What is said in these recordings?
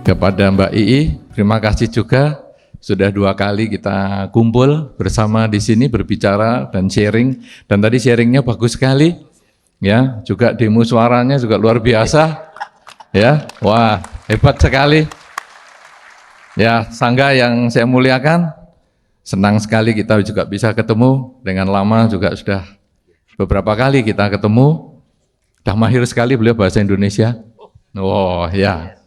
Kepada Mbak Ii, terima kasih juga sudah 2 kali kita kumpul bersama di sini berbicara dan sharing. Dan tadi sharingnya bagus sekali, ya. Juga demo suaranya juga luar biasa, ya. Wah, hebat sekali. Ya, sangga yang saya muliakan, senang sekali kita juga bisa ketemu. Dengan lama juga sudah beberapa kali kita ketemu. Sudah mahir sekali beliau bahasa Indonesia. Oh, ya.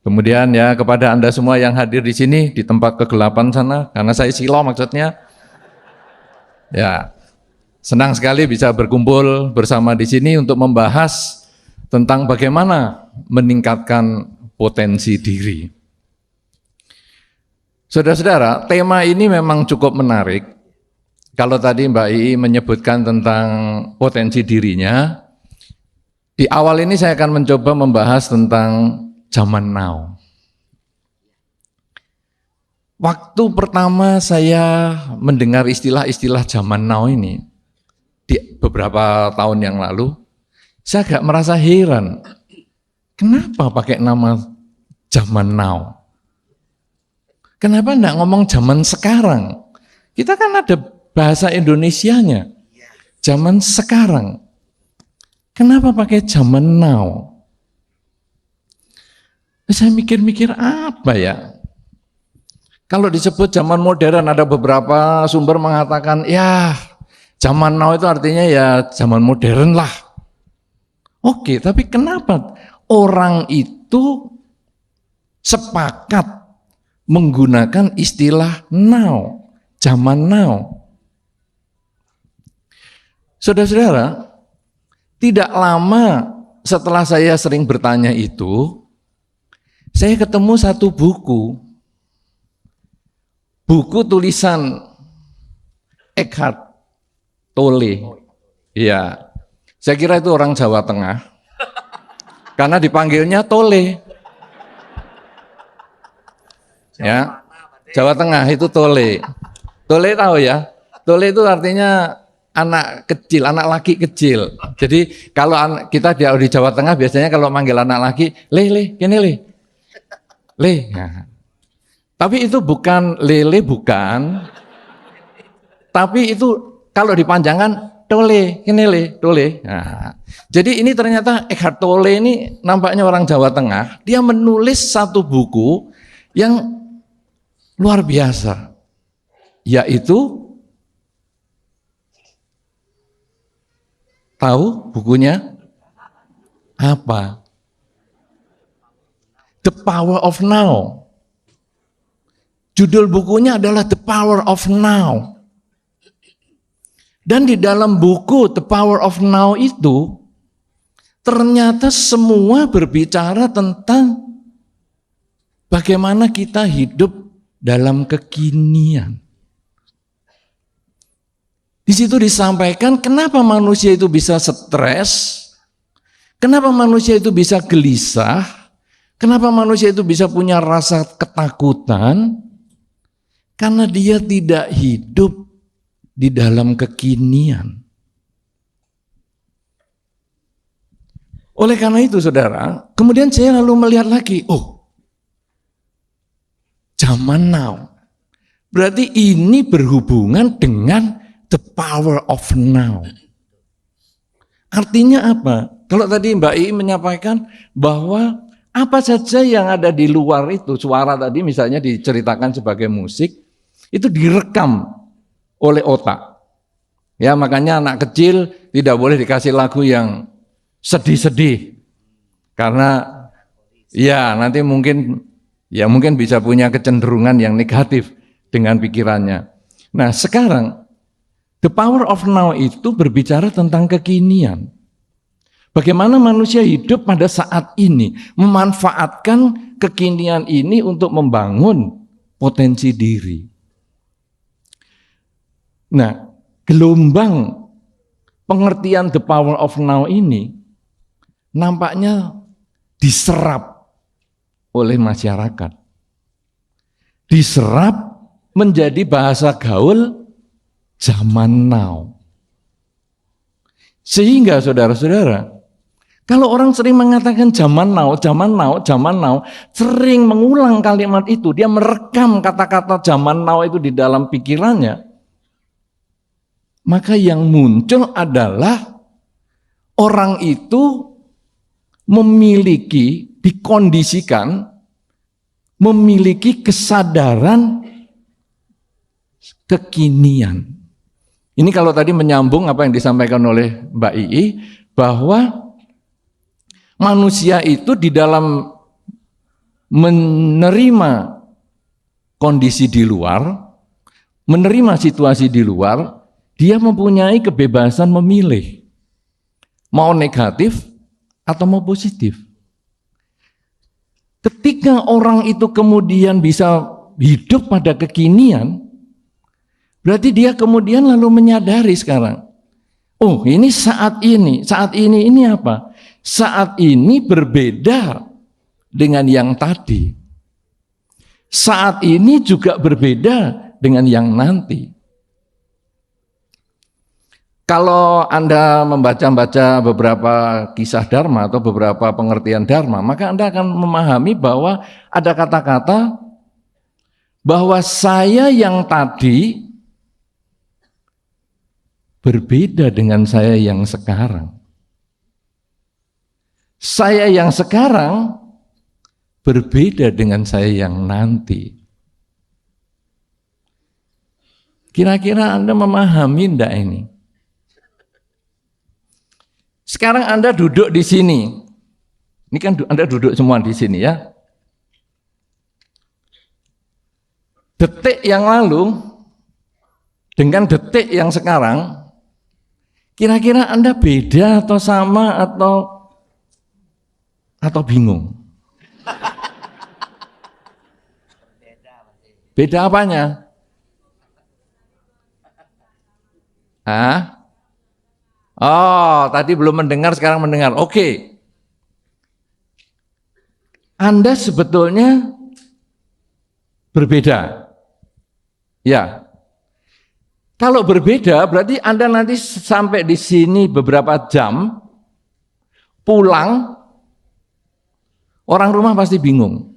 Kemudian ya kepada Anda semua yang hadir di sini di tempat kegelapan sana, karena saya silau maksudnya. Ya, senang sekali bisa berkumpul bersama di sini untuk membahas tentang bagaimana meningkatkan potensi diri. Saudara-saudara, tema ini memang cukup menarik. Kalau tadi Mbak Ii menyebutkan tentang potensi dirinya, di awal ini saya akan mencoba membahas tentang zaman now. Waktu pertama saya mendengar istilah-istilah zaman now ini, di beberapa tahun yang lalu, saya agak merasa heran. Kenapa pakai nama zaman now? Kenapa enggak ngomong zaman sekarang? Kita kan ada bahasa Indonesianya, zaman sekarang. Kenapa pakai zaman now? Saya mikir-mikir apa ya? Kalau disebut zaman modern ada beberapa sumber mengatakan ya zaman now itu artinya ya zaman modern lah. Oke, tapi kenapa orang itu sepakat menggunakan istilah now, zaman now? Saudara-saudara, tidak lama setelah saya sering bertanya itu, saya ketemu satu buku tulisan Eckhart Tolle. Iya, saya kira itu orang Jawa Tengah, karena dipanggilnya Tolle. Ya, Jawa Tengah itu Tolle. Tolle tahu ya? Tolle itu artinya anak kecil, anak laki kecil. Jadi kalau kita di Jawa Tengah biasanya kalau manggil anak laki, le, kene le. Nah. Tapi itu bukan lele, bukan. Tapi itu kalau dipanjangkan Tolle, ini le, Tolle. Nah. Jadi ini ternyata Eckhart Tolle ini nampaknya orang Jawa Tengah. Dia menulis satu buku yang luar biasa, yaitu tahu bukunya apa? The Power of Now. Judul bukunya adalah The Power of Now. Dan di dalam buku The Power of Now itu, ternyata semua berbicara tentang bagaimana kita hidup dalam kekinian. Di situ disampaikan kenapa manusia itu bisa stres, kenapa manusia itu bisa gelisah, kenapa manusia itu bisa punya rasa ketakutan? Karena dia tidak hidup di dalam kekinian. Oleh karena itu saudara, kemudian saya lalu melihat lagi, zaman now. Berarti ini berhubungan dengan the power of now. Artinya apa? Kalau tadi Mbak Ii menyampaikan bahwa apa saja yang ada di luar itu, suara tadi misalnya diceritakan sebagai musik, itu direkam oleh otak. Ya, makanya anak kecil tidak boleh dikasih lagu yang sedih-sedih. Karena ya nanti mungkin bisa punya kecenderungan yang negatif dengan pikirannya. Nah, sekarang the power of now itu berbicara tentang kekinian. Bagaimana manusia hidup pada saat ini, memanfaatkan kekinian ini untuk membangun potensi diri. Nah, gelombang pengertian the power of now ini nampaknya diserap oleh masyarakat. Diserap menjadi bahasa gaul zaman now. Sehingga saudara-saudara, kalau orang sering mengatakan zaman now, zaman now, zaman now, sering mengulang kalimat itu, dia merekam kata-kata zaman now itu di dalam pikirannya, maka yang muncul adalah orang itu memiliki, dikondisikan, memiliki kesadaran kekinian. Ini kalau tadi menyambung apa yang disampaikan oleh Mbak Ii, bahwa manusia itu di dalam menerima kondisi di luar, menerima situasi di luar, dia mempunyai kebebasan memilih, mau negatif atau mau positif. Ketika orang itu kemudian bisa hidup pada kekinian, berarti dia kemudian lalu menyadari sekarang, oh ini saat ini apa? Saat ini berbeda dengan yang tadi. Saat ini juga berbeda dengan yang nanti. Kalau Anda membaca beberapa kisah Dharma atau beberapa pengertian Dharma, maka Anda akan memahami bahwa ada kata-kata bahwa saya yang tadi berbeda dengan saya yang sekarang. Saya yang sekarang berbeda dengan saya yang nanti. Kira-kira Anda memahami enggak ini? Sekarang Anda duduk di sini. Ini kan Anda duduk semua di sini ya. Detik yang lalu dengan detik yang sekarang, kira-kira Anda beda atau sama atau bingung? Beda apanya? Oh, tadi belum mendengar, sekarang mendengar. Oke. Anda sebetulnya berbeda. Ya. Kalau berbeda, berarti Anda nanti sampai di sini beberapa jam, pulang, orang rumah pasti bingung.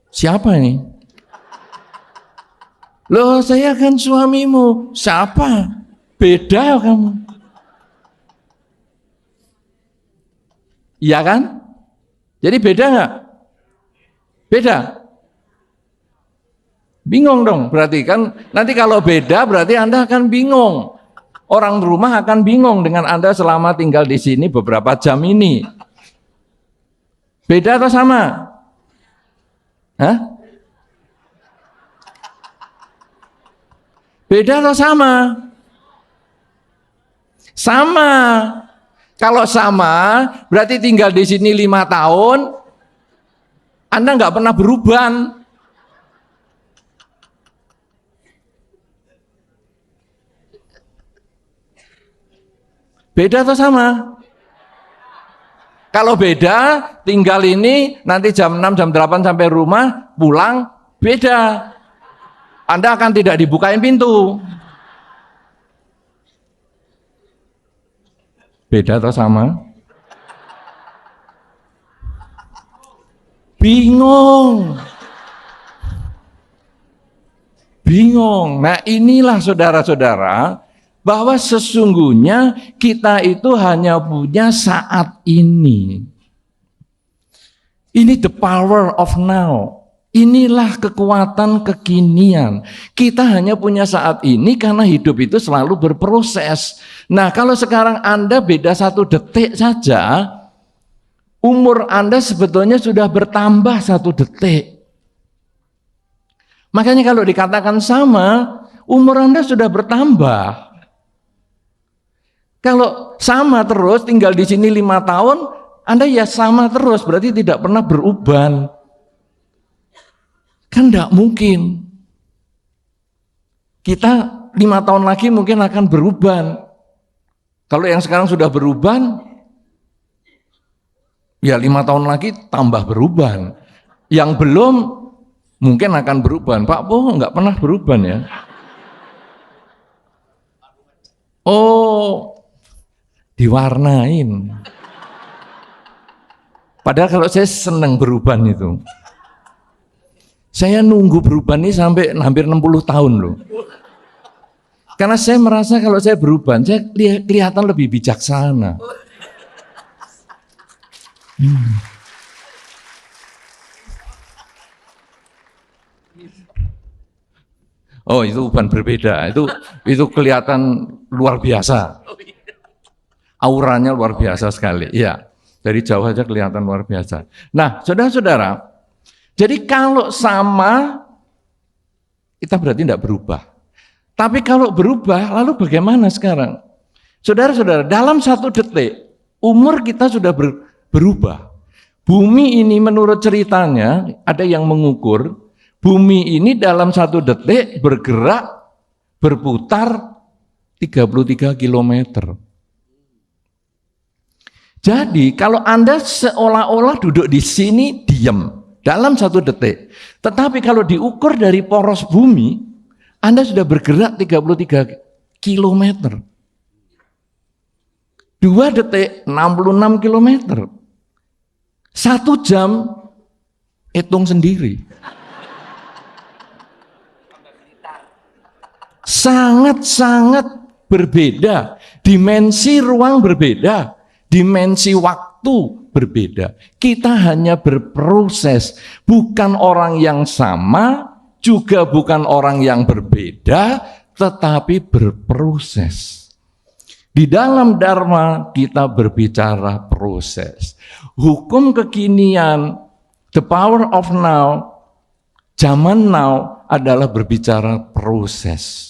Siapa ini? Loh, saya kan suamimu. Siapa? Beda kamu. Iya kan? Jadi beda nggak? Beda. Bingung dong, berarti kan nanti kalau beda berarti Anda akan bingung. Orang rumah akan bingung dengan Anda selama tinggal di sini beberapa jam ini. Beda atau sama? Hah? Beda atau sama? Sama. Kalau sama, berarti tinggal di sini 5 tahun, Anda nggak pernah beruban. Beda atau sama? Kalau beda, tinggal ini nanti jam 6, jam 8 sampai rumah, pulang, beda. Anda akan tidak dibukain pintu. Beda atau sama? Bingung. Bingung. Nah, inilah saudara-saudara, bahwa sesungguhnya kita itu hanya punya saat ini. Ini the power of now. Inilah kekuatan kekinian. Kita hanya punya saat ini karena hidup itu selalu berproses. Nah, kalau sekarang Anda beda 1 detik saja, umur Anda sebetulnya sudah bertambah 1 detik. Makanya kalau dikatakan sama, umur Anda sudah bertambah. Kalau sama terus, tinggal di sini 5 tahun, Anda ya sama terus, berarti tidak pernah berubah. Kan tidak mungkin. Kita 5 tahun lagi mungkin akan berubah. Kalau yang sekarang sudah berubah, ya 5 tahun lagi tambah berubah. Yang belum mungkin akan berubah. Pak Po nggak pernah berubah ya. Oh, diwarnain. Padahal kalau saya senang beruban itu. Saya nunggu beruban ini sampai hampir 60 tahun loh. Karena saya merasa kalau saya beruban, saya kelihatan lebih bijaksana. Oh, itu uban berbeda. Itu kelihatan luar biasa. Auranya luar biasa sekali. Iya. Dari jauh aja kelihatan luar biasa. Nah, saudara-saudara, jadi kalau sama, kita berarti tidak berubah. Tapi kalau berubah, lalu bagaimana sekarang? Saudara-saudara, dalam 1 detik, umur kita sudah berubah. Bumi ini menurut ceritanya, ada yang mengukur, bumi ini dalam 1 detik bergerak, berputar 33 kilometer. Jadi kalau Anda seolah-olah duduk di sini diam dalam 1 detik, tetapi kalau diukur dari poros bumi, Anda sudah bergerak 33 kilometer. 2 detik 66 kilometer. 1 jam hitung sendiri. Sangat-sangat berbeda, dimensi ruang berbeda, dimensi waktu berbeda. Kita hanya berproses, bukan orang yang sama, juga bukan orang yang berbeda, tetapi berproses. Di dalam Dharma kita berbicara proses. Hukum kekinian, the power of now, zaman now adalah berbicara proses.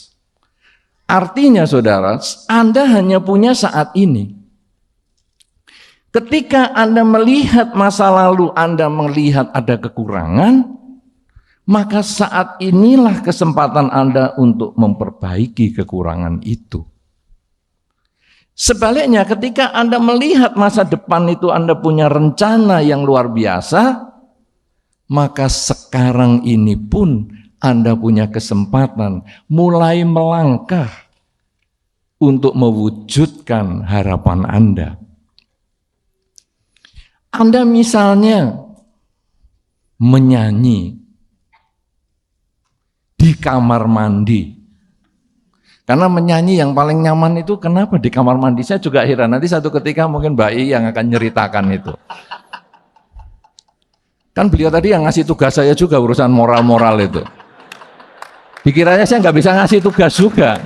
Artinya saudara, Anda hanya punya saat ini. Ketika Anda melihat masa lalu, Anda melihat ada kekurangan, maka saat inilah kesempatan Anda untuk memperbaiki kekurangan itu. Sebaliknya, ketika Anda melihat masa depan itu Anda punya rencana yang luar biasa, maka sekarang ini pun Anda punya kesempatan mulai melangkah untuk mewujudkan harapan Anda. Anda misalnya menyanyi di kamar mandi. Karena menyanyi yang paling nyaman itu kenapa di kamar mandi? Saya juga heran, nanti satu ketika mungkin Mbak I yang akan nyeritakan itu. Kan beliau tadi yang ngasih tugas saya juga urusan moral-moral itu. Pikirannya saya nggak bisa ngasih tugas juga.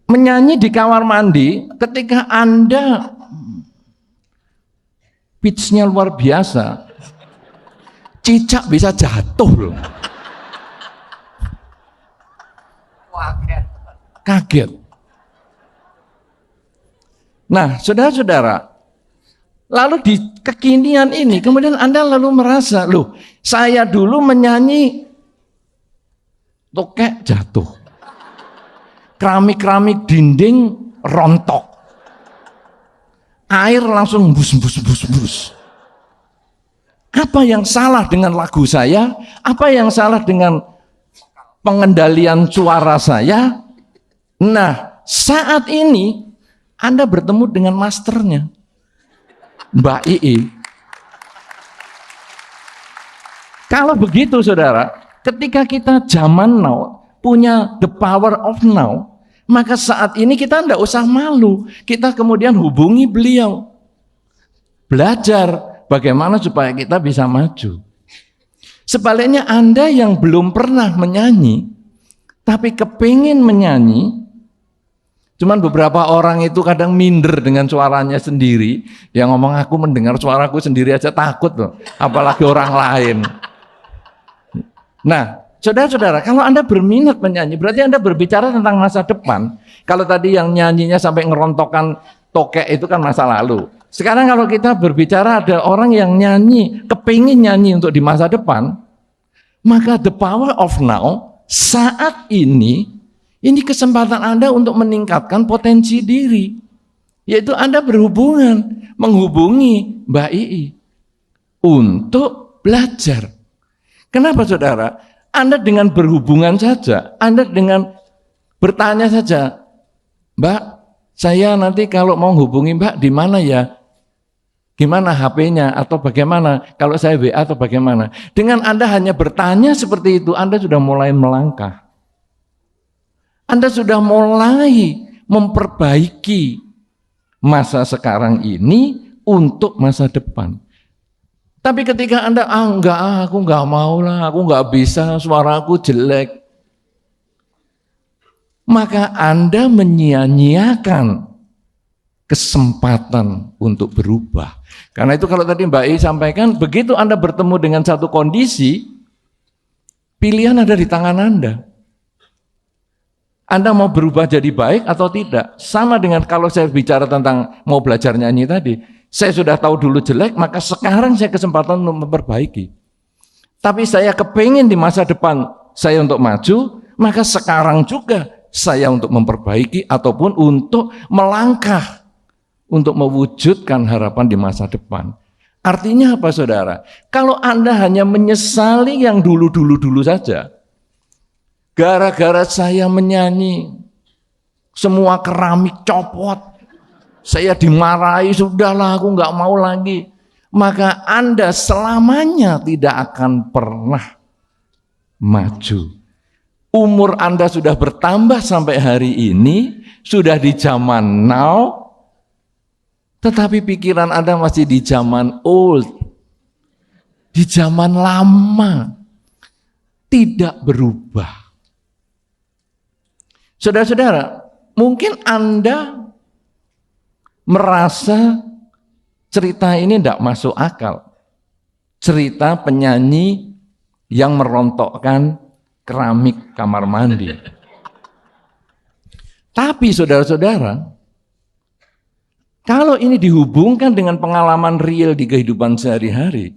Menyanyi di kamar mandi ketika Anda pitch-nya luar biasa, cicak bisa jatuh loh. Kaget. Nah, saudara-saudara, lalu di kekinian ini, kemudian Anda lalu merasa, loh, saya dulu menyanyi, tokek jatuh. Keramik-keramik dinding rontok. Air langsung bus. Apa yang salah dengan lagu saya? Apa yang salah dengan pengendalian suara saya? Nah, saat ini Anda bertemu dengan masternya, Mbak Ii. Kalau begitu saudara, ketika kita zaman now, punya the power of now, maka saat ini kita tidak usah malu. Kita kemudian hubungi beliau. Belajar bagaimana supaya kita bisa maju. Sebaliknya Anda yang belum pernah menyanyi, tapi kepingin menyanyi, cuman beberapa orang itu kadang minder dengan suaranya sendiri. Yang ngomong aku mendengar suaraku sendiri aja takut loh, apalagi orang lain. Nah, saudara-saudara, kalau Anda berminat menyanyi, berarti Anda berbicara tentang masa depan. Kalau tadi yang nyanyinya sampai ngerontokkan tokek itu kan masa lalu. Sekarang kalau kita berbicara ada orang yang nyanyi, kepingin nyanyi untuk di masa depan, maka the power of now, saat ini kesempatan Anda untuk meningkatkan potensi diri. Yaitu Anda menghubungi Mbak Ii untuk belajar. Kenapa saudara? Anda dengan berhubungan saja, Anda dengan bertanya saja, Mbak, saya nanti kalau mau hubungi Mbak di mana ya? Gimana HP-nya atau bagaimana? Kalau saya WA atau bagaimana? Dengan Anda hanya bertanya seperti itu, Anda sudah mulai melangkah. Anda sudah mulai memperbaiki masa sekarang ini untuk masa depan. Tapi ketika Anda, aku enggak mau lah, aku enggak bisa, suara aku jelek. Maka Anda menyia-nyiakan kesempatan untuk berubah. Karena itu kalau tadi Mbak I sampaikan, begitu Anda bertemu dengan satu kondisi, pilihan ada di tangan Anda. Anda mau berubah jadi baik atau tidak? Sama dengan kalau saya bicara tentang mau belajar nyanyi tadi, saya sudah tahu dulu jelek, maka sekarang saya kesempatan untuk memperbaiki. Tapi saya kepingin di masa depan saya untuk maju, maka sekarang juga saya untuk memperbaiki ataupun untuk melangkah untuk mewujudkan harapan di masa depan. Artinya apa saudara? Kalau Anda hanya menyesali yang dulu-dulu saja, gara-gara saya menyanyi, semua keramik copot, saya dimarahi, sudahlah aku nggak mau lagi. Maka Anda selamanya tidak akan pernah maju. Umur Anda sudah bertambah sampai hari ini, sudah di zaman now, tetapi pikiran Anda masih di zaman old, di zaman lama, tidak berubah. Saudara-saudara, mungkin Anda merasa cerita ini tidak masuk akal. Cerita penyanyi yang merontokkan keramik kamar mandi. Tapi saudara-saudara, kalau ini dihubungkan dengan pengalaman real di kehidupan sehari-hari,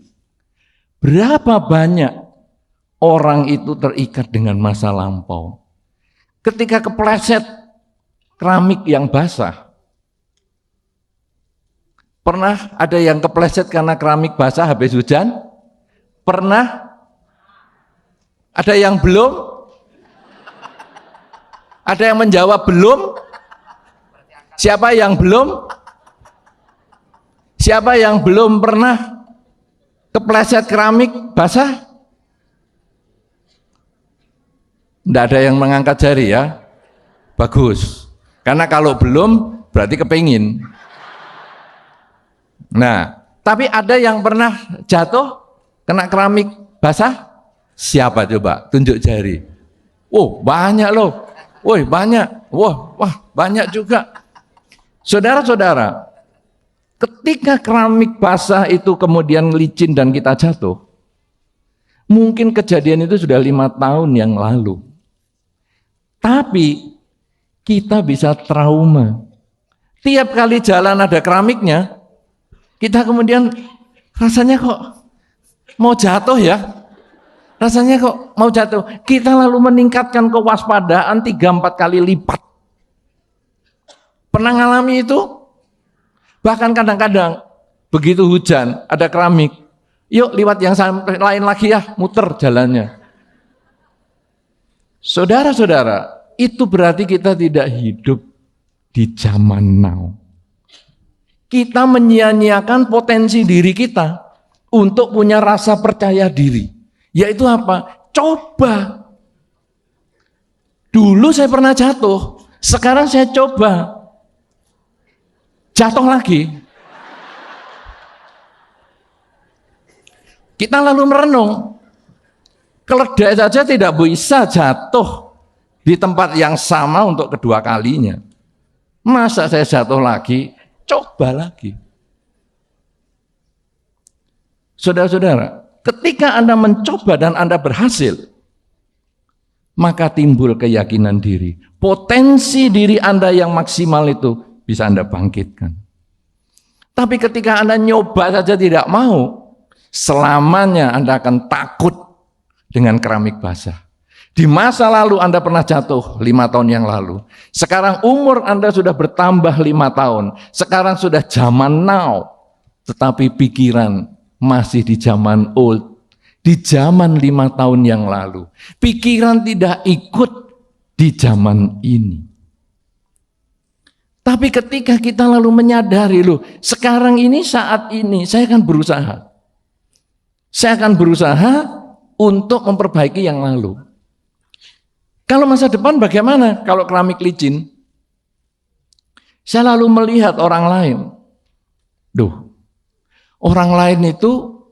berapa banyak orang itu terikat dengan masa lampau. Ketika kepleset keramik yang basah, pernah ada yang kepleset karena keramik basah habis hujan? Pernah? Ada yang belum? Ada yang menjawab belum? Siapa yang belum? Siapa yang belum pernah kepleset keramik basah? Tidak ada yang mengangkat jari ya? Bagus. Karena kalau belum berarti kepingin. Nah, tapi ada yang pernah jatuh kena keramik basah? Siapa coba? Tunjuk jari. Oh, banyak loh. Woi, banyak. Wah, banyak juga. Saudara-saudara, ketika keramik basah itu kemudian licin dan kita jatuh, mungkin kejadian itu sudah 5 tahun yang lalu. Tapi kita bisa trauma. Tiap kali jalan ada keramiknya, kita kemudian rasanya kok mau jatuh ya. Rasanya kok mau jatuh. Kita lalu meningkatkan kewaspadaan 3-4 kali lipat. Pernah ngalami itu? Bahkan kadang-kadang begitu hujan, ada keramik, yuk liwat yang lain lagi ya, muter jalannya. Saudara-saudara, itu berarti kita tidak hidup di zaman now. Kita menyia-nyiakan potensi diri kita untuk punya rasa percaya diri. Yaitu apa? Coba. Dulu saya pernah jatuh, sekarang saya coba. Jatuh lagi. Kita lalu merenung. Keledai saja tidak bisa jatuh di tempat yang sama untuk kedua kalinya. Masa saya jatuh lagi? Coba lagi. Saudara-saudara, ketika Anda mencoba dan Anda berhasil, maka timbul keyakinan diri. Potensi diri Anda yang maksimal itu bisa Anda bangkitkan. Tapi ketika Anda nyoba saja tidak mau, selamanya Anda akan takut dengan keramik basah. Di masa lalu Anda pernah jatuh 5 tahun yang lalu. Sekarang umur Anda sudah bertambah 5 tahun. Sekarang sudah zaman now. Tetapi pikiran masih di zaman old. di zaman 5 tahun yang lalu. Pikiran tidak ikut di zaman ini. Tapi ketika kita lalu menyadari, loh, sekarang ini, saat ini, saya akan berusaha. Saya akan berusaha untuk memperbaiki yang lalu. Kalau masa depan bagaimana? Kalau keramik licin, saya lalu melihat orang lain. Duh, orang lain itu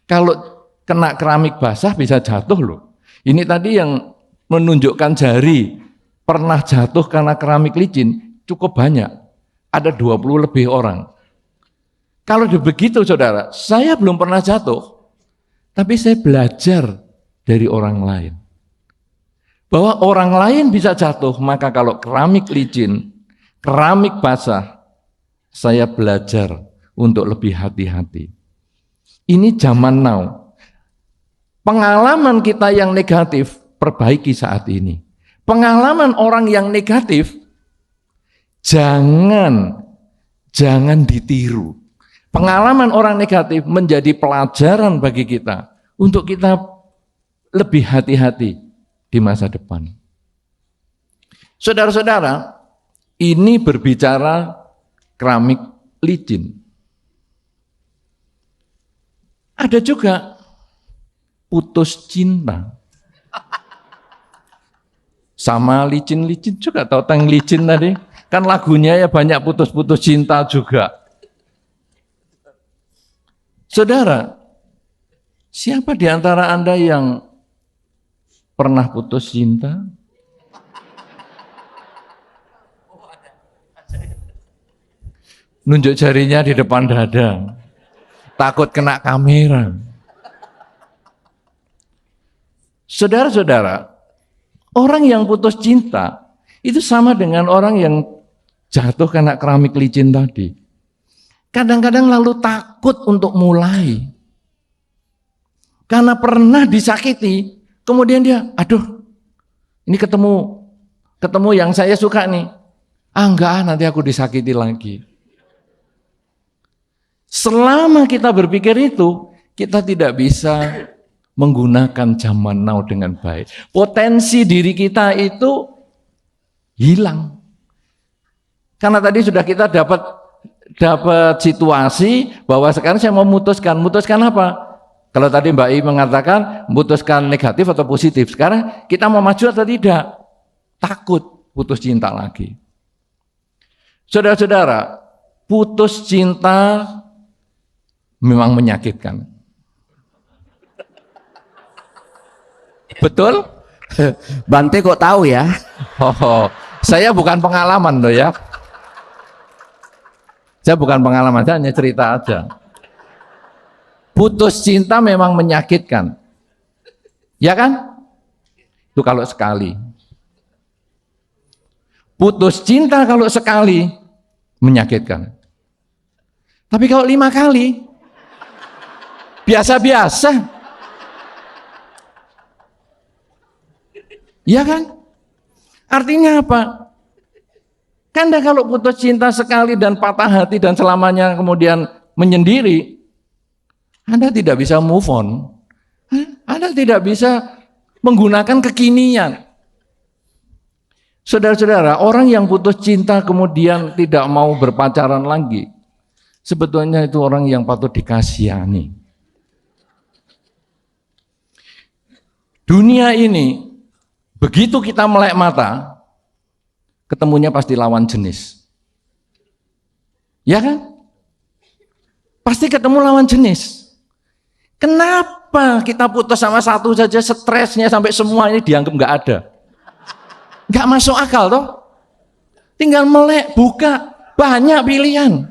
kalau kena keramik basah bisa jatuh loh. Ini tadi yang menunjukkan jari pernah jatuh karena keramik licin cukup banyak. Ada 20 lebih orang. Kalau begitu saudara, saya belum pernah jatuh. Tapi saya belajar dari orang lain. Bahwa orang lain bisa jatuh, maka kalau keramik licin, keramik basah, saya belajar untuk lebih hati-hati. Ini zaman now. Pengalaman kita yang negatif, perbaiki saat ini. Pengalaman orang yang negatif, jangan ditiru. Pengalaman orang negatif menjadi pelajaran bagi kita untuk kita lebih hati-hati di masa depan. Saudara-saudara, ini berbicara keramik licin. Ada juga putus cinta. Sama licin-licin juga, tahu tentang licin tadi? Kan lagunya ya banyak putus-putus cinta juga. Saudara, siapa di antara Anda yang pernah putus cinta? Nunjuk jarinya di depan dada. Takut kena kamera. Saudara-saudara, orang yang putus cinta itu sama dengan orang yang jatuh karena keramik licin tadi. Kadang-kadang lalu takut untuk mulai. Karena pernah disakiti, kemudian dia, aduh, ini ketemu yang saya suka nih. Enggak, nanti aku disakiti lagi. Selama kita berpikir itu, kita tidak bisa menggunakan zaman now dengan baik. Potensi diri kita itu hilang. Karena tadi sudah kita dapat situasi bahwa sekarang saya mau memutuskan apa? Kalau tadi Mbak I mengatakan memutuskan negatif atau positif, sekarang kita mau maju atau tidak? Takut putus cinta lagi. Saudara-saudara, putus cinta memang menyakitkan. Betul? Bante kok tahu ya? Saya bukan pengalaman loh ya. Saya bukan pengalaman, saya hanya cerita aja. Putus cinta memang menyakitkan. Ya kan? Itu kalau sekali. Putus cinta kalau sekali menyakitkan. Tapi kalau 5 kali biasa-biasa. Ya kan? Artinya apa? Karena kalau putus cinta sekali dan patah hati dan selamanya kemudian menyendiri, Anda tidak bisa move on. Anda tidak bisa menggunakan kekinian. Saudara-saudara, orang yang putus cinta kemudian tidak mau berpacaran lagi, sebetulnya itu orang yang patut dikasihani. Dunia ini, begitu kita melek mata, ketemunya pasti lawan jenis. Ya kan? Pasti ketemu lawan jenis. Kenapa kita putus sama satu saja stresnya sampai semua ini dianggap nggak ada? Nggak masuk akal toh? Tinggal melek, buka, banyak pilihan.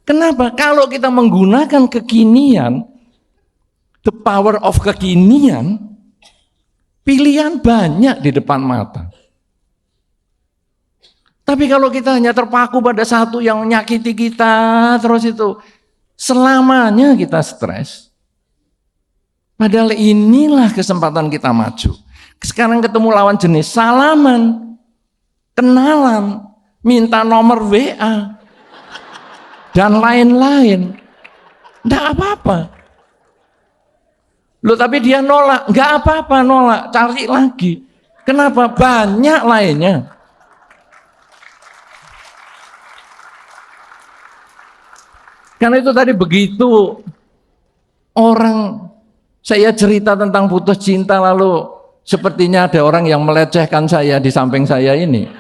Kenapa? Kalau kita menggunakan kekinian, the power of kekinian, pilihan banyak di depan mata. Tapi kalau kita hanya terpaku pada satu yang menyakiti kita, terus itu selamanya kita stres. Padahal inilah kesempatan kita maju. Sekarang ketemu lawan jenis, salaman, kenalan, minta nomor WA, dan lain-lain. Enggak apa-apa. Loh tapi dia nolak, enggak apa-apa nolak, cari lagi. Kenapa? Banyak lainnya. Karena itu tadi begitu orang saya cerita tentang putus cinta lalu sepertinya ada orang yang melecehkan saya di samping saya ini.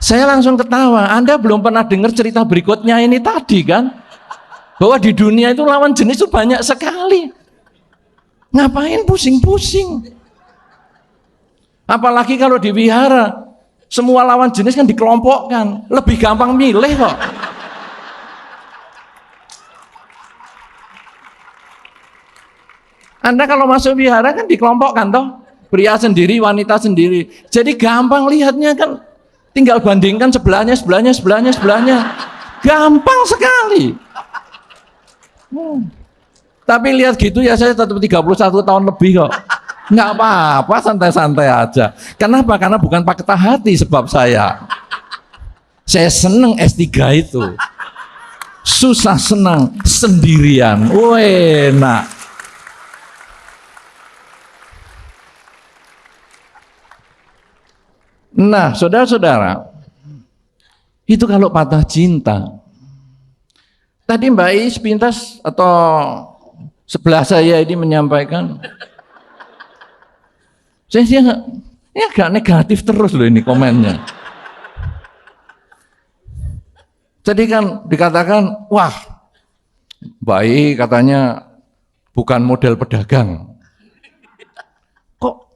Saya langsung ketawa, Anda belum pernah dengar cerita berikutnya ini tadi kan? Bahwa di dunia itu lawan jenis itu banyak sekali. Ngapain pusing-pusing? Apalagi kalau di wihara, semua lawan jenis kan dikelompokkan, lebih gampang milih kok. Anda kalau masuk wihara kan dikelompokkan toh, pria sendiri, wanita sendiri. Jadi gampang lihatnya kan, tinggal bandingkan sebelahnya. Gampang sekali. Tapi lihat gitu ya saya tetap 31 tahun lebih kok. Nggak apa-apa, santai-santai aja. Kenapa? Karena bukan patah hati sebab saya. Saya seneng S3 itu. Susah senang sendirian. Enak. Nah, saudara-saudara, itu kalau patah cinta. Tadi Mbak I sepintas atau sebelah saya ini menyampaikan, saya ini agak negatif terus loh ini komennya. Jadi kan dikatakan, wah Mbak I katanya bukan model pedagang. Kok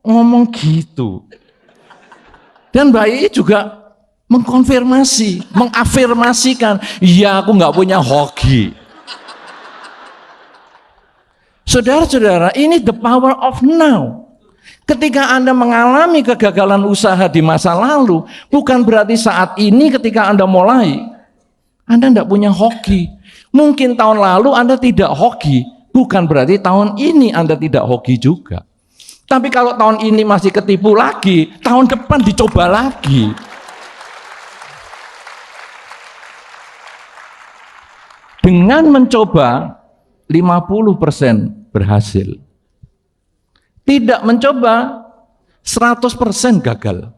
ngomong gitu? Dan Mbak I juga mengkonfirmasi, mengafirmasikan, iya aku nggak punya hoki. Saudara-saudara, ini the power of now. Ketika Anda mengalami kegagalan usaha di masa lalu, bukan berarti saat ini ketika Anda mulai, Anda tidak punya hoki. Mungkin tahun lalu Anda tidak hoki, bukan berarti tahun ini Anda tidak hoki juga. Tapi kalau tahun ini masih ketipu lagi, tahun depan dicoba lagi. Dengan mencoba 50% berhasil. Tidak mencoba 100% gagal.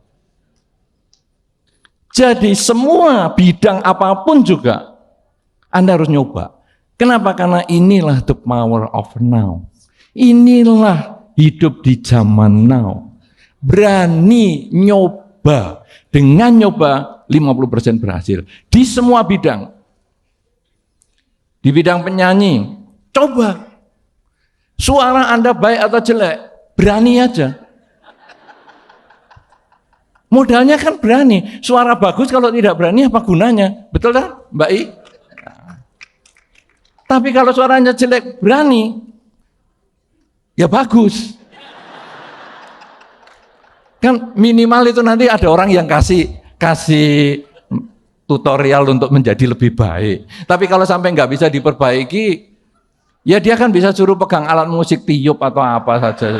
Jadi semua bidang apapun juga Anda harus nyoba. Kenapa? Karena inilah the power of now. Inilah hidup di zaman now. Berani nyoba. Dengan nyoba 50% berhasil. Di semua bidang. Di bidang penyanyi, coba. Suara Anda baik atau jelek, berani aja. Modalnya kan berani. Suara bagus kalau tidak berani apa gunanya? Betul kan, Mbak I? Tapi kalau suaranya jelek, berani. Ya bagus. Kan minimal itu nanti ada orang yang kasih tutorial untuk menjadi lebih baik. Tapi kalau sampai nggak bisa diperbaiki, ya dia kan bisa suruh pegang alat musik tiup atau apa saja.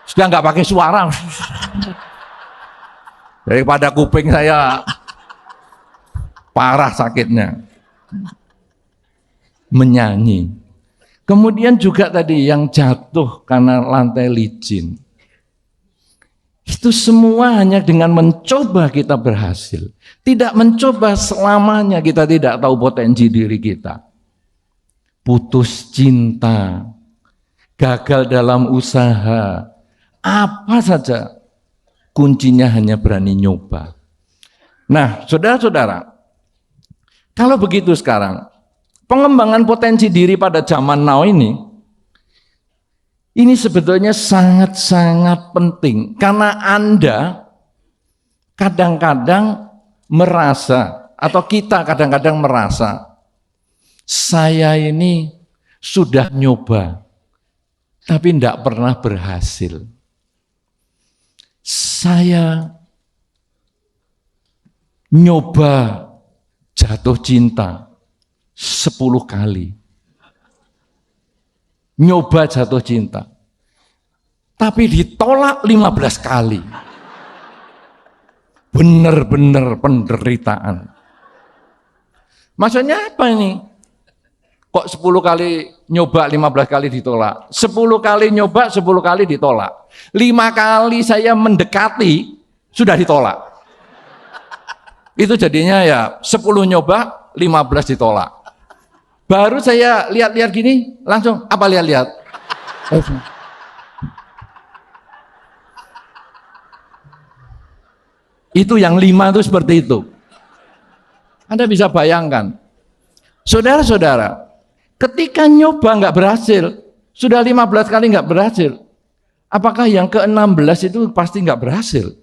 Sudah nggak pakai suara. Daripada kuping saya parah sakitnya. Menyanyi. Kemudian juga tadi yang jatuh karena lantai licin. Itu semua hanya dengan mencoba kita berhasil. Tidak mencoba selamanya kita tidak tahu potensi diri kita. Putus cinta, gagal dalam usaha, apa saja kuncinya hanya berani nyoba. Nah, saudara-saudara, kalau begitu sekarang, pengembangan potensi diri pada zaman now ini sebetulnya sangat-sangat penting karena Anda kadang-kadang merasa atau kita kadang-kadang merasa saya ini sudah nyoba tapi tidak pernah berhasil. Saya nyoba jatuh cinta 10 kali. Nyoba jatuh cinta. Tapi ditolak 15 kali. benar-benar penderitaan. Maksudnya apa ini? Kok 10 kali nyoba, 15 kali ditolak. 10 kali nyoba, 10 kali ditolak. 5 kali saya mendekati, sudah ditolak. Itu jadinya ya 10 nyoba, 15 ditolak. Baru saya lihat-lihat gini, langsung, apa lihat-lihat? Itu yang 5 itu seperti itu. Anda bisa bayangkan. Saudara-saudara, ketika nyoba nggak berhasil, sudah 15 kali nggak berhasil, apakah yang ke-16 itu pasti nggak berhasil?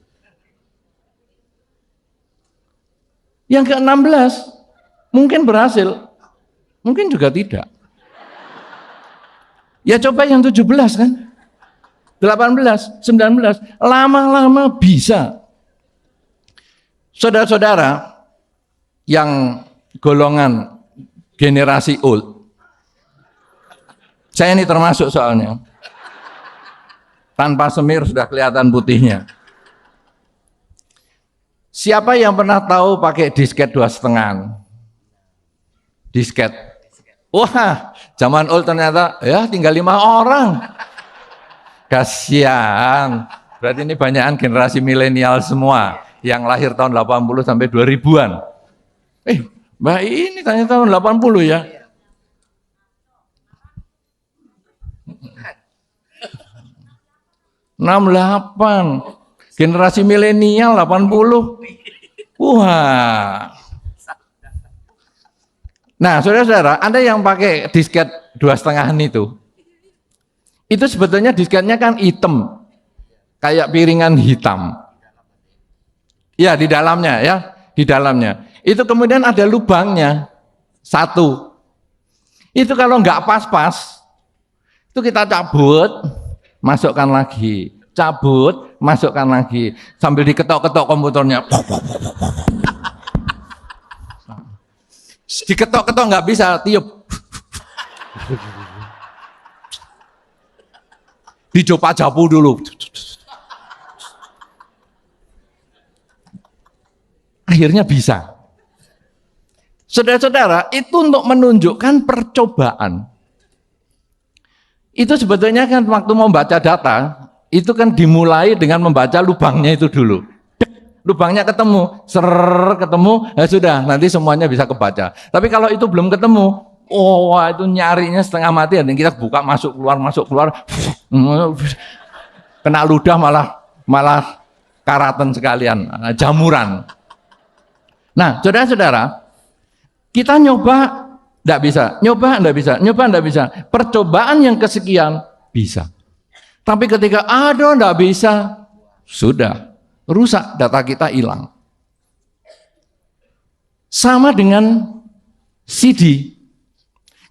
Yang ke-16 mungkin berhasil, mungkin juga tidak. Ya coba yang 17 kan, 18, 19, lama-lama bisa. Saudara-saudara yang golongan generasi old, saya ini termasuk soalnya. Tanpa semir sudah kelihatan putihnya. Siapa yang pernah tahu pakai disket 2,5? Disket. Wah, zaman old ternyata ya tinggal 5 orang. Kasihan. Berarti ini banyakan generasi milenial semua yang lahir tahun 80 sampai 2000-an. Mbak ini tanya tahun 80 ya. (68) generasi milenial 80. Wah. Nah, saudara-saudara, Anda yang pakai disket 2,5 itu sebetulnya disketnya kan hitam, kayak piringan hitam. Ya, di dalamnya ya, di dalamnya. Itu kemudian ada lubangnya 1. Itu kalau nggak pas-pas, itu kita cabut, masukkan lagi, cabut, masukkan lagi, sambil diketok-ketok komputernya. Diketok-ketok nggak bisa, tiup. Dicoba japu dulu. Akhirnya bisa. Saudara-saudara, itu untuk menunjukkan percobaan. Itu sebetulnya kan waktu membaca data, itu kan dimulai dengan membaca lubangnya itu dulu. Lubangnya ketemu, ketemu, ya sudah, nanti semuanya bisa kebaca. Tapi kalau itu belum ketemu, itu nyarinya setengah mati, dan kita buka, masuk keluar, kena ludah malah karatan sekalian, jamuran. Nah, saudara-saudara, kita nyoba enggak bisa, nyoba enggak bisa. Percobaan yang kesekian bisa. Tapi ketika enggak bisa, sudah rusak, data kita hilang. Sama dengan CD.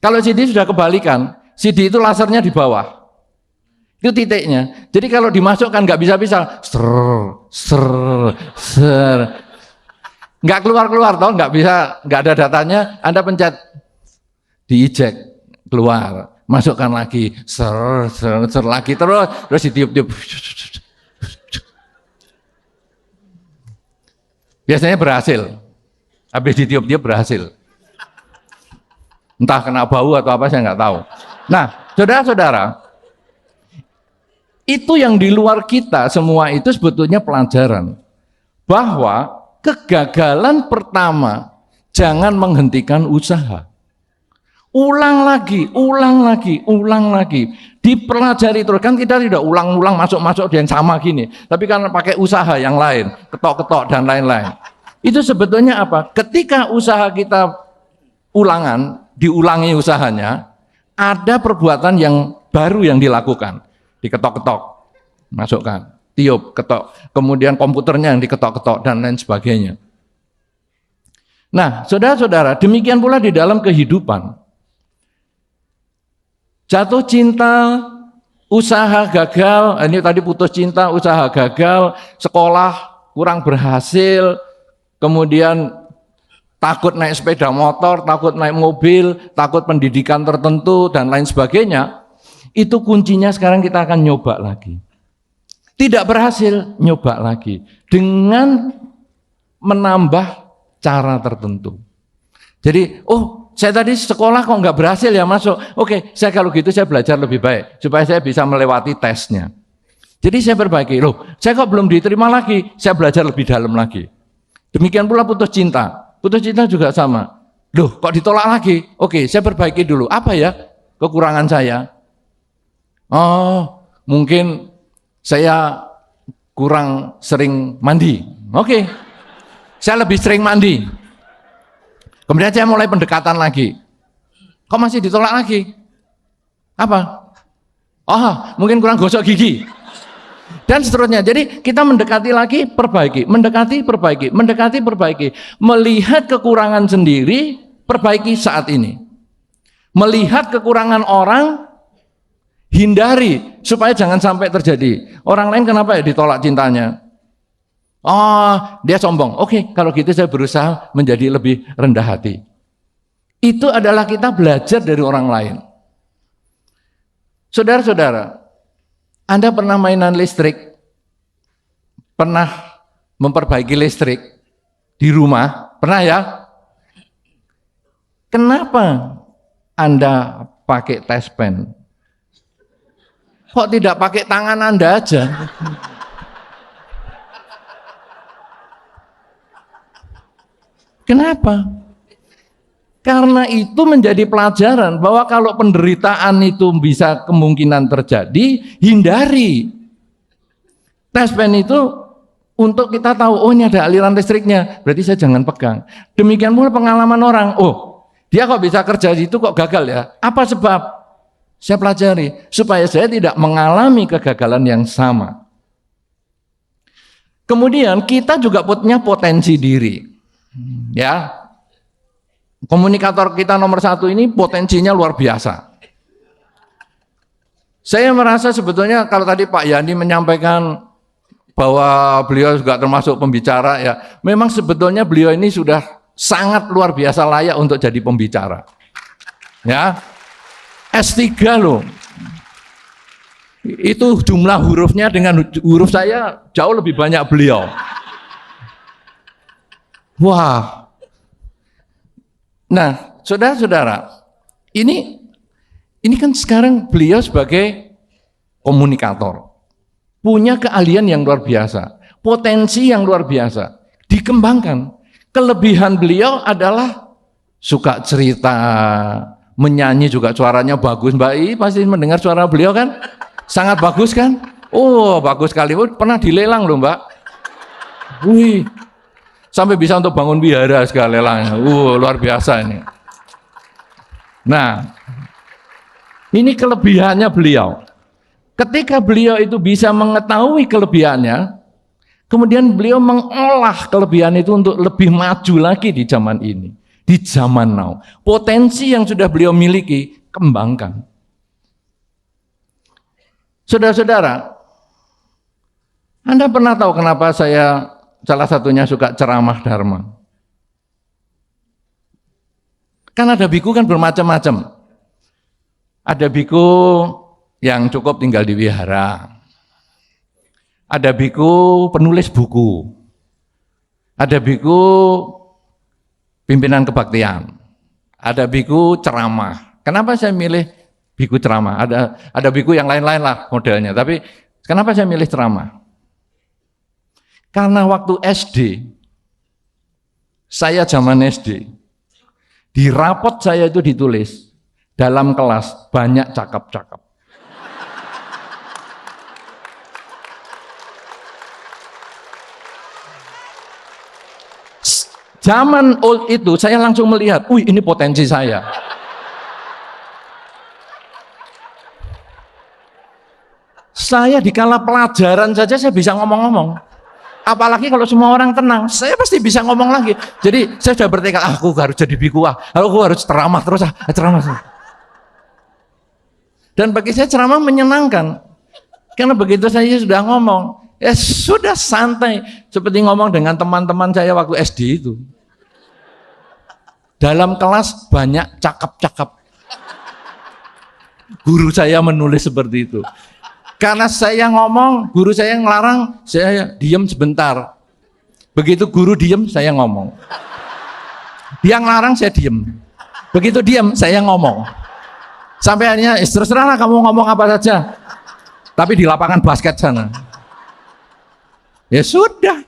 Kalau CD sudah kebalikan, CD itu lasernya di bawah. Itu titiknya. Jadi kalau dimasukkan enggak bisa-bisa, nggak keluar toh, nggak bisa, nggak ada datanya, Anda pencet di eject, keluar, masukkan lagi, lagi terus ditiup-tiup. Biasanya berhasil, habis ditiup-tiup berhasil. Entah kena bau atau apa saya nggak tahu. Nah, saudara-saudara, itu yang di luar kita semua itu sebetulnya pelajaran bahwa kegagalan pertama, jangan menghentikan usaha. Ulang lagi. Dipelajari terus. Kan kita tidak ulang-ulang masuk yang sama gini. Tapi karena pakai usaha yang lain, ketok-ketok dan lain-lain. Itu sebetulnya apa? Ketika usaha kita diulangi usahanya, ada perbuatan yang baru yang dilakukan. Diketok-ketok, masukkan. Tiup, ketok, kemudian komputernya yang diketok-ketok dan lain sebagainya. Nah, saudara-saudara, demikian pula di dalam kehidupan. Jatuh cinta, usaha gagal, ini tadi putus cinta, usaha gagal, sekolah kurang berhasil, kemudian takut naik sepeda motor, takut naik mobil, takut pendidikan tertentu dan lain sebagainya. Itu kuncinya sekarang kita akan nyoba lagi. Tidak berhasil, nyoba lagi. Dengan menambah cara tertentu. Jadi, saya tadi sekolah kok nggak berhasil ya masuk. Oke, saya kalau gitu saya belajar lebih baik supaya saya bisa melewati tesnya. Jadi saya perbaiki. Saya kok belum diterima lagi, saya belajar lebih dalam lagi. Demikian pula putus cinta. Putus cinta juga sama. Kok ditolak lagi? Oke, saya perbaiki dulu. Apa ya kekurangan saya? Mungkin saya kurang sering mandi. Oke, saya lebih sering mandi. Kemudian saya mulai pendekatan lagi. Kok masih ditolak lagi? Apa? Mungkin kurang gosok gigi. Dan seterusnya. Jadi kita mendekati lagi, perbaiki. Mendekati, perbaiki. Mendekati, perbaiki. Melihat kekurangan sendiri, perbaiki saat ini. Melihat kekurangan orang, hindari supaya jangan sampai terjadi. Orang lain kenapa ya ditolak cintanya? Dia sombong. Oke, kalau gitu saya berusaha menjadi lebih rendah hati. Itu adalah kita belajar dari orang lain. Saudara-saudara, Anda pernah mainan listrik? Pernah memperbaiki listrik di rumah? Pernah ya? Kenapa Anda pakai tespen? Kok tidak pakai tangan Anda aja? Kenapa? Karena itu menjadi pelajaran bahwa kalau penderitaan itu bisa kemungkinan terjadi, hindari. Tespen itu untuk kita tahu, ini ada aliran listriknya, berarti saya jangan pegang. Demikian pula pengalaman orang, dia kok bisa kerja di situ kok gagal ya? Apa sebab? Saya pelajari supaya saya tidak mengalami kegagalan yang sama. Kemudian kita juga punya potensi diri. Ya, komunikator kita nomor 1 ini potensinya luar biasa. Saya merasa sebetulnya kalau tadi Pak Yani menyampaikan bahwa beliau juga termasuk pembicara ya, memang sebetulnya beliau ini sudah sangat luar biasa layak untuk jadi pembicara. Ya, S3 loh. Itu jumlah hurufnya dengan huruf saya jauh lebih banyak beliau. Wah. Nah, saudara-saudara, ini kan sekarang beliau sebagai komunikator. Punya keahlian yang luar biasa, potensi yang luar biasa, dikembangkan. Kelebihan beliau adalah suka cerita, menyanyi juga suaranya bagus. Mbak I pasti mendengar suara beliau kan? Sangat bagus kan? Bagus sekali. Pernah dilelang loh Mbak. Wih. Sampai bisa untuk bangun wihara segala lelangnya. Luar biasa ini. Nah, ini kelebihannya beliau. Ketika beliau itu bisa mengetahui kelebihannya, kemudian beliau mengolah kelebihan itu untuk lebih maju lagi di zaman ini, di zaman now. Potensi yang sudah beliau miliki, kembangkan. Saudara-saudara, Anda pernah tahu kenapa saya salah satunya suka ceramah dharma? Kan ada biku kan bermacam-macam. Ada biku yang cukup tinggal di wihara. Ada biku penulis buku. Ada biku pimpinan kebaktian. Ada biku ceramah. Kenapa saya milih biku ceramah? Ada biku yang lain-lain lah modelnya. Tapi kenapa saya milih ceramah? Karena waktu SD, saya zaman SD, di rapot saya itu ditulis, dalam kelas banyak cakap-cakap. Zaman old itu saya langsung melihat, ini potensi saya. Saya dikala pelajaran saja saya bisa ngomong-ngomong. Apalagi kalau semua orang tenang, saya pasti bisa ngomong lagi. Jadi saya sudah bertekad, aku harus jadi biku, aku harus ceramah terus, ceramah. Dan bagi saya ceramah menyenangkan. Karena begitu saya sudah ngomong, ya sudah santai. Seperti ngomong dengan teman-teman saya waktu SD itu. Dalam kelas banyak cakap-cakap. Guru saya menulis seperti itu. Karena saya ngomong, guru saya ngelarang, saya diam sebentar. Begitu guru diem, saya ngomong. Dia ngelarang, saya diem. Begitu diem, saya ngomong. Sampai akhirnya, terserahlah kamu ngomong apa saja. Tapi di lapangan basket sana. Ya sudah.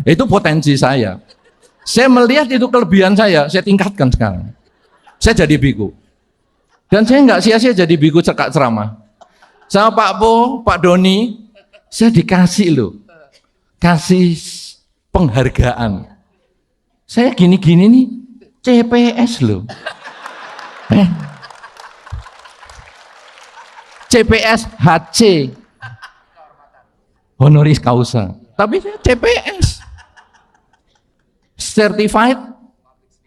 Itu potensi saya. Saya melihat itu kelebihan saya tingkatkan sekarang. Saya jadi biku. Dan saya nggak sia-sia jadi biku cekak ceramah. Sama Pak Po, Pak Doni, saya dikasih loh. Kasih penghargaan. Saya gini-gini nih, CPS loh. CPS HC. Honoris causa. Tapi saya CPS. Certified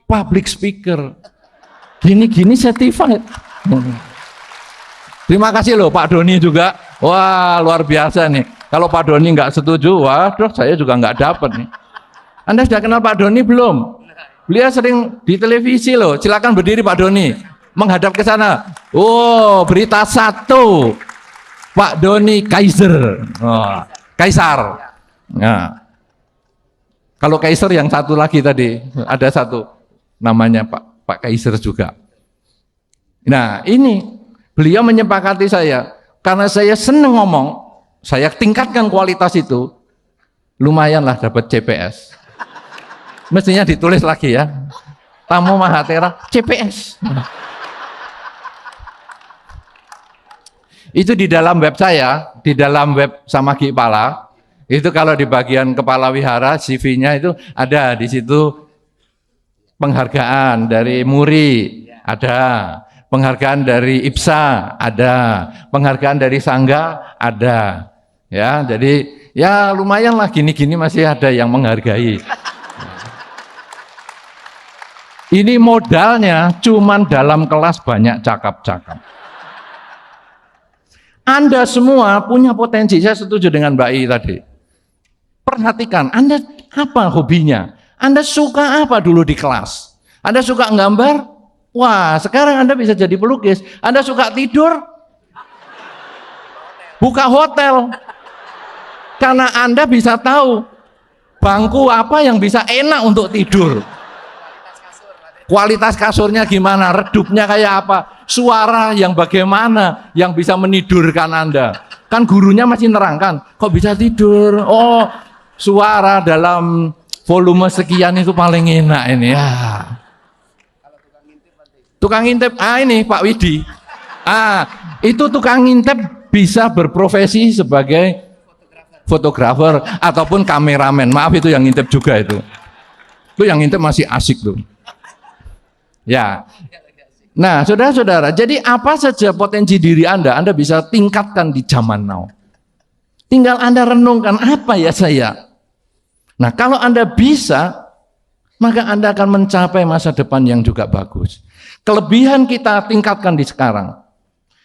Public Speaker. Gini-gini certified. Terima kasih loh Pak Doni juga. Wah, luar biasa nih. Kalau Pak Doni nggak setuju, waduh saya juga nggak dapat nih. Anda sudah kenal Pak Doni belum? Beliau sering di televisi loh. Silakan berdiri Pak Doni. Menghadap ke sana. Oh, berita satu. Pak Doni Kaiser. Oh, Kaisar. Nah. Kalau Kaiser yang satu lagi tadi, ada satu namanya Pak Kaiser juga. Nah, ini beliau menyepakati saya karena saya seneng ngomong. Saya tingkatkan kualitas itu, lumayanlah dapat CPS. Mestinya ditulis lagi ya, Tamo Mahathira CPS. Itu di dalam web saya, di dalam web Samagi Pala, itu kalau di bagian kepala wihara, CV-nya itu ada di situ penghargaan dari Muri, ada. Penghargaan dari IPSA, ada. Penghargaan dari Sangga, ada. Ya, jadi ya lumayan lah gini-gini masih ada yang menghargai. Ini modalnya cuman dalam kelas banyak cakap-cakap. Anda semua punya potensi, saya setuju dengan Mbak I tadi. Perhatikan, Anda apa hobinya? Anda suka apa dulu di kelas? Anda suka nggambar? Wah, sekarang Anda bisa jadi pelukis. Anda suka tidur? Buka hotel. Karena Anda bisa tahu bangku apa yang bisa enak untuk tidur. Kualitas kasurnya gimana, redupnya kayak apa, suara yang bagaimana yang bisa menidurkan Anda. Kan gurunya masih nerangkan, kok bisa tidur? Oh, suara dalam volume sekian itu paling enak ini ya. Tukang ngintip, ini Pak Widi. Itu tukang ngintip bisa berprofesi sebagai fotografer ataupun kameramen. Maaf itu yang ngintip juga itu. Itu yang ngintip masih asik tuh. Ya. Nah, saudara-saudara, jadi apa saja potensi diri Anda bisa tingkatkan di zaman now. Tinggal Anda renungkan, apa ya saya? Nah, kalau Anda bisa, maka Anda akan mencapai masa depan yang juga bagus. Kelebihan kita tingkatkan di sekarang.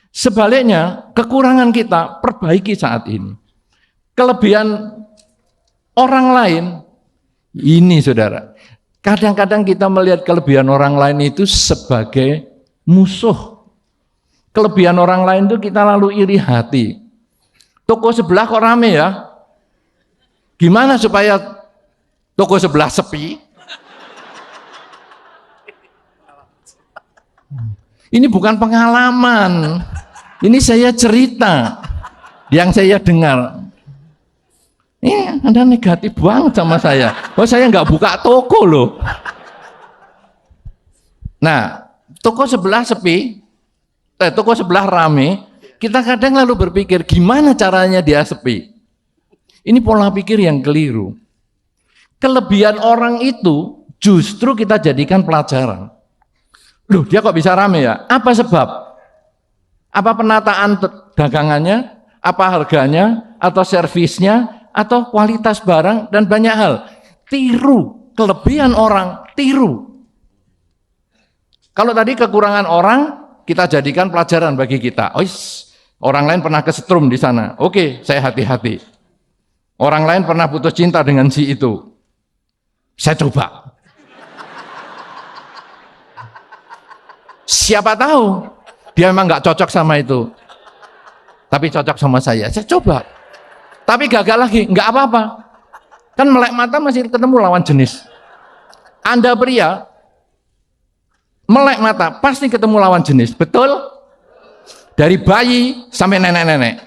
Sebaliknya, kekurangan kita perbaiki saat ini. Kelebihan orang lain, ini saudara. Kadang-kadang kita melihat kelebihan orang lain itu sebagai musuh. Kelebihan orang lain itu kita lalu iri hati. Toko sebelah kok rame ya? Gimana supaya toko sebelah sepi? Ini bukan pengalaman. Ini saya cerita yang saya dengar. Anda negatif banget sama saya. Oh, saya nggak buka toko loh. Nah, toko sebelah sepi, toko sebelah rame, kita kadang lalu berpikir gimana caranya dia sepi. Ini pola pikir yang keliru. Kelebihan orang itu justru kita jadikan pelajaran. Loh, dia kok bisa rame ya? Apa sebab? Apa penataan dagangannya? Apa harganya? Atau servisnya? Atau kualitas barang? Dan banyak hal. Tiru. Kelebihan orang, tiru. Kalau tadi kekurangan orang, kita jadikan pelajaran bagi kita. Oh, orang lain pernah kesetrum di sana. Oke, saya hati-hati. Orang lain pernah putus cinta dengan si itu. Saya coba. Siapa tahu dia memang nggak cocok sama itu, tapi cocok sama saya. Saya coba, tapi gagal lagi, nggak apa-apa. Kan melek mata masih ketemu lawan jenis. Anda pria, melek mata pasti ketemu lawan jenis, betul? Dari bayi sampai nenek-nenek.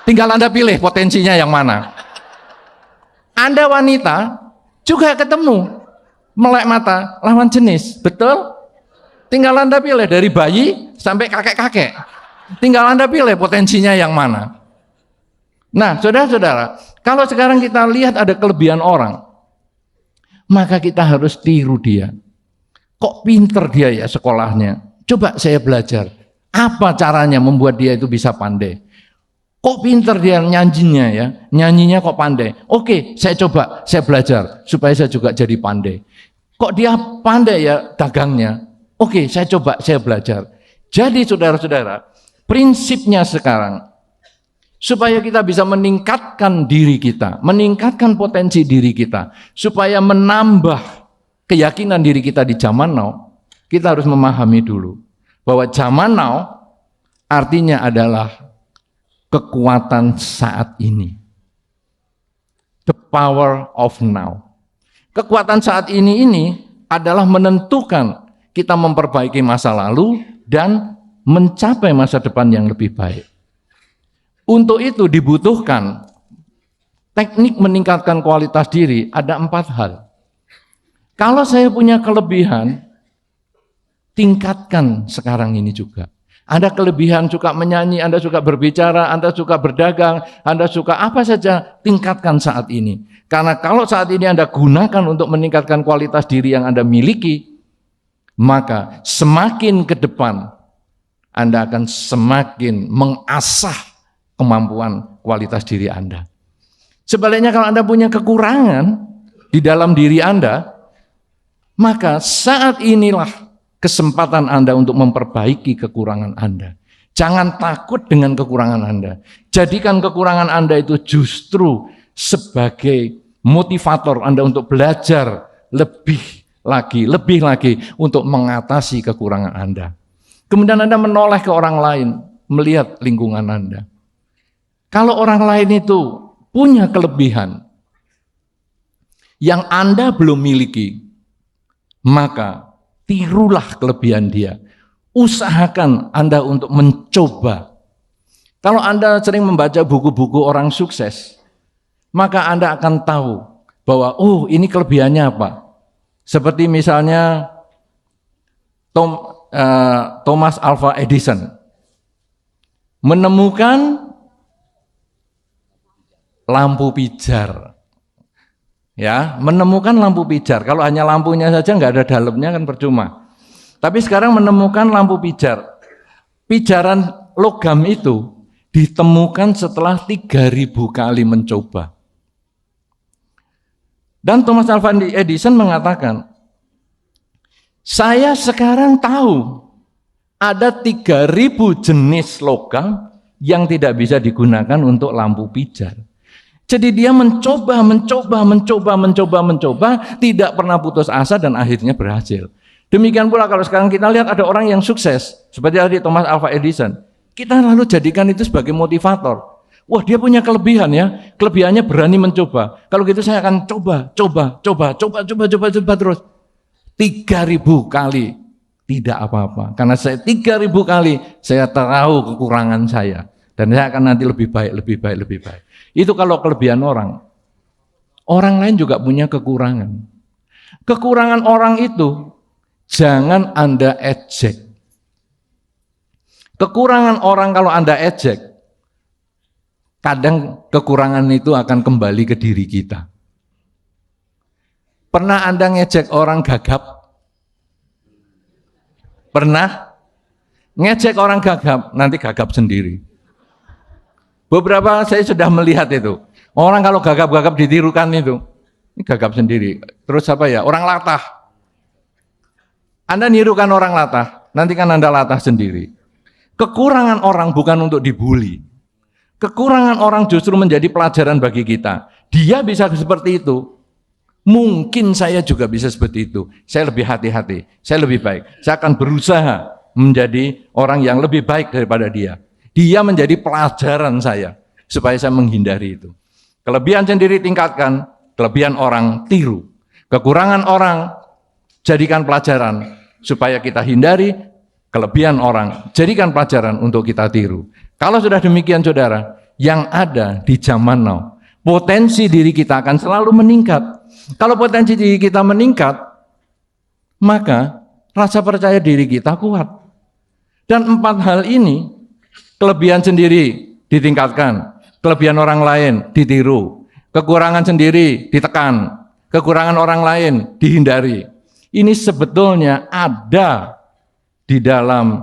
Tinggal Anda pilih potensinya yang mana. Anda wanita juga ketemu melek mata lawan jenis, betul? Tinggal Anda pilih dari bayi sampai kakek-kakek. Tinggal Anda pilih potensinya yang mana. Nah, saudara-saudara, kalau sekarang kita lihat ada kelebihan orang, maka kita harus tiru dia. Kok pinter dia ya sekolahnya? Coba saya belajar. Apa caranya membuat dia itu bisa pandai? Kok pinter dia nyanyinya ya? Nyanyinya kok pandai? Oke, saya coba, saya belajar supaya saya juga jadi pandai. Kok dia pandai ya dagangnya? Oke, saya coba, saya belajar. Jadi saudara-saudara, prinsipnya sekarang, supaya kita bisa meningkatkan diri kita, meningkatkan potensi diri kita, supaya menambah keyakinan diri kita di zaman now, kita harus memahami dulu bahwa zaman now artinya adalah kekuatan saat ini. The power of now. Kekuatan saat ini adalah menentukan kita memperbaiki masa lalu dan mencapai masa depan yang lebih baik. Untuk itu dibutuhkan teknik meningkatkan kualitas diri, ada 4 hal. Kalau saya punya kelebihan, tingkatkan sekarang ini juga. Anda kelebihan suka menyanyi, Anda suka berbicara, Anda suka berdagang, Anda suka apa saja, tingkatkan saat ini. Karena kalau saat ini Anda gunakan untuk meningkatkan kualitas diri yang Anda miliki, maka semakin ke depan Anda akan semakin mengasah kemampuan kualitas diri Anda. Sebaliknya kalau Anda punya kekurangan di dalam diri Anda, maka saat inilah kesempatan Anda untuk memperbaiki kekurangan Anda. Jangan takut dengan kekurangan Anda. Jadikan kekurangan Anda itu justru sebagai motivator Anda untuk belajar lebih lagi untuk mengatasi kekurangan Anda. Kemudian Anda menoleh ke orang lain, melihat lingkungan Anda. Kalau orang lain itu punya kelebihan yang Anda belum miliki, maka tirulah kelebihan dia. Usahakan Anda untuk mencoba. Kalau Anda sering membaca buku-buku orang sukses, maka Anda akan tahu bahwa ini kelebihannya apa. Seperti misalnya Thomas Alva Edison menemukan lampu pijar. Ya, menemukan lampu pijar. Kalau hanya lampunya saja nggak ada dalamnya kan percuma. Tapi sekarang menemukan lampu pijar. Pijaran logam itu ditemukan setelah 3.000 kali mencoba. Dan Thomas Alva Edison mengatakan, saya sekarang tahu ada 3.000 jenis logam yang tidak bisa digunakan untuk lampu pijar. Jadi dia mencoba, tidak pernah putus asa dan akhirnya berhasil. Demikian pula kalau sekarang kita lihat ada orang yang sukses, seperti tadi Thomas Alva Edison, kita lalu jadikan itu sebagai motivator. Wah, dia punya kelebihan ya, kelebihannya berani mencoba. Kalau gitu saya akan coba terus. 3.000 kali tidak apa-apa, karena saya 3.000 kali saya tahu kekurangan saya dan saya akan nanti lebih baik. Itu kalau kelebihan orang. Orang lain juga punya kekurangan. Kekurangan orang itu jangan Anda ejek. Kekurangan orang kalau Anda ejek, kadang kekurangan itu akan kembali ke diri kita. Pernah Anda ngejek orang gagap? Pernah? Ngejek orang gagap, nanti gagap sendiri. Beberapa saya sudah melihat itu. Orang kalau gagap-gagap ditirukan itu, ini gagap sendiri. Terus apa ya? Orang latah. Anda nirukan orang latah, nanti kan Anda latah sendiri. Kekurangan orang bukan untuk dibully. Kekurangan orang justru menjadi pelajaran bagi kita. Dia bisa seperti itu. Mungkin saya juga bisa seperti itu. Saya lebih hati-hati, saya lebih baik. Saya akan berusaha menjadi orang yang lebih baik daripada dia. Dia menjadi pelajaran saya, supaya saya menghindari itu. Kelebihan sendiri tingkatkan, kelebihan orang tiru. Kekurangan orang jadikan pelajaran supaya kita hindari, kelebihan orang jadikan pelajaran untuk kita tiru. Kalau sudah demikian saudara, yang ada di zaman now, potensi diri kita akan selalu meningkat. Kalau potensi diri kita meningkat, maka rasa percaya diri kita kuat. Dan 4 hal ini, kelebihan sendiri ditingkatkan, kelebihan orang lain ditiru, kekurangan sendiri ditekan, kekurangan orang lain dihindari. Ini sebetulnya ada di dalam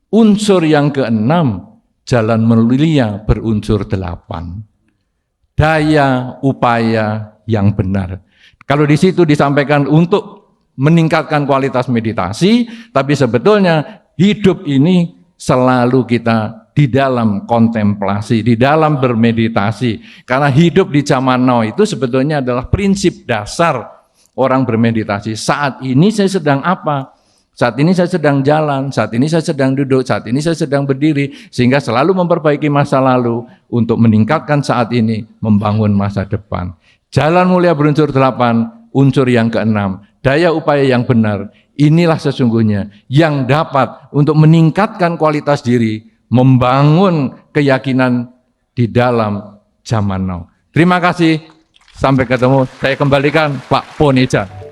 unsur yang keenam, jalan mulia berunsur 8. Daya upaya yang benar. Kalau di situ disampaikan untuk meningkatkan kualitas meditasi, tapi sebetulnya hidup ini selalu kita di dalam kontemplasi, di dalam bermeditasi. Karena hidup di zaman now itu sebetulnya adalah prinsip dasar orang bermeditasi. Saat ini saya sedang apa? Saat ini saya sedang jalan, saat ini saya sedang duduk, saat ini saya sedang berdiri, sehingga selalu memperbaiki masa lalu untuk meningkatkan saat ini, membangun masa depan. Jalan mulia berunsur 8, unsur yang keenam, daya upaya yang benar, inilah sesungguhnya yang dapat untuk meningkatkan kualitas diri, membangun keyakinan di dalam zaman now. Terima kasih, sampai ketemu. Saya kembalikan Pak Poneja.